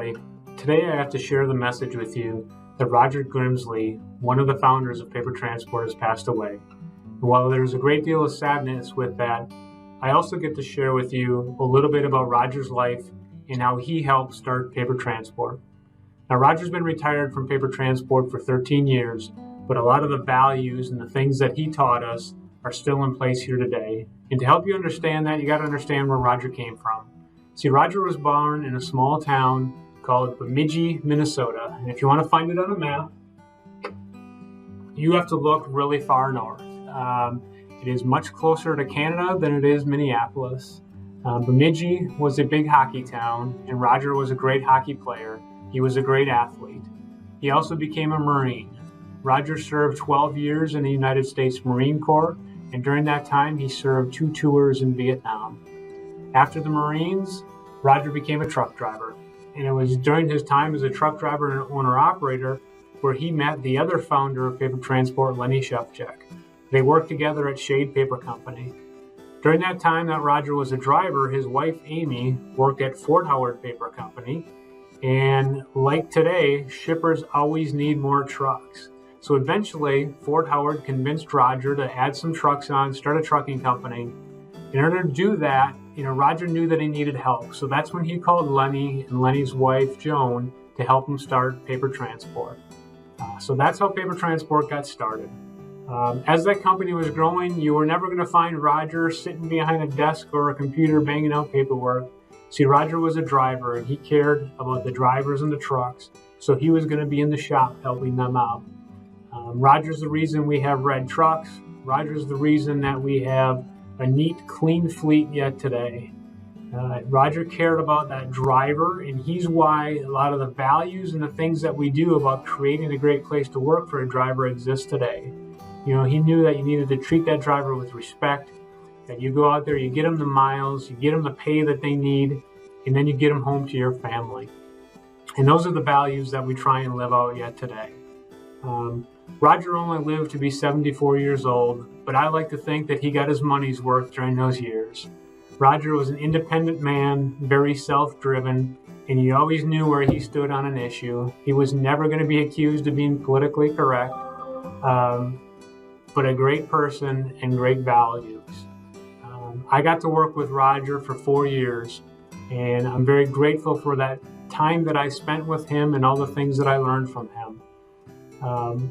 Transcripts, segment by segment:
everybody. Today I have to share the message with you that Roger Grimsley, one of the founders of Paper Transport, has passed away. And while there's a great deal of sadness with that, I also get to share with you a little bit about Roger's life and how he helped start Paper Transport. Now, Roger's been retired from Paper Transport for 13 years, but a lot of the values and the things that he taught us are still in place here today. And to help you understand that, you got to understand where Roger came from. See, Roger was born in a small town called Bemidji, Minnesota. And if you want to find it on a map, you have to look really far north. It is much closer to Canada than it is Minneapolis. Bemidji was a big hockey town, and Roger was a great hockey player. He was a great athlete. He also became a Marine. Roger served 12 years in the United States Marine Corps, and during that time, he served 2 tours in Vietnam. After the Marines, Roger became a truck driver, and it was during his time as a truck driver and owner-operator where he met the other founder of Paper Transport, Lenny Shevchuk. They worked together at Shade Paper Company. During that time that Roger was a driver, his wife, Amy, worked at Fort Howard Paper Company, and like today, shippers always need more trucks. So eventually, Fort Howard convinced Roger to add some trucks on, start a trucking company. In order to do that, Roger knew that he needed help. So that's when he called Lenny and Lenny's wife, Joan, to help him start Paper Transport. So that's how Paper Transport got started. As that company was growing, you were never going to find Roger sitting behind a desk or a computer banging out paperwork. See, Roger was a driver, and he cared about the drivers and the trucks. So he was going to be in the shop helping them out. Roger's the reason we have red trucks. Roger's the reason that we have a neat, clean fleet yet today. Roger cared about that driver, and he's why a lot of the values and the things that we do about creating a great place to work for a driver exist today. He knew that you needed to treat that driver with respect, that you go out there, you get them the miles, you get them the pay that they need, and then you get them home to your family. And those are the values that we try and live out yet today. Roger only lived to be 74 years old, but I like to think that he got his money's worth during those years. Roger was an independent man, very self-driven, and he always knew where he stood on an issue. He was never going to be accused of being politically correct, but a great person and great values. I got to work with Roger for 4 years, and I'm very grateful for that time that I spent with him and all the things that I learned from him.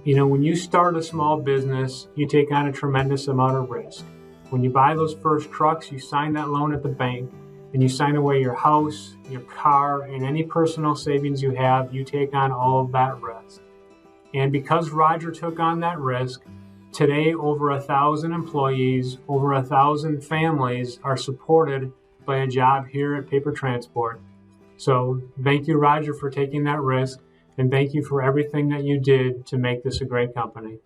When you start a small business, you take on a tremendous amount of risk. When you buy those first trucks, you sign that loan at the bank, and you sign away your house, your car, and any personal savings you have, you take on all of that risk. And because Roger took on that risk, today over 1,000 employees, over 1,000 families are supported by a job here at Paper Transport. So thank you, Roger, for taking that risk. And thank you for everything that you did to make this a great company.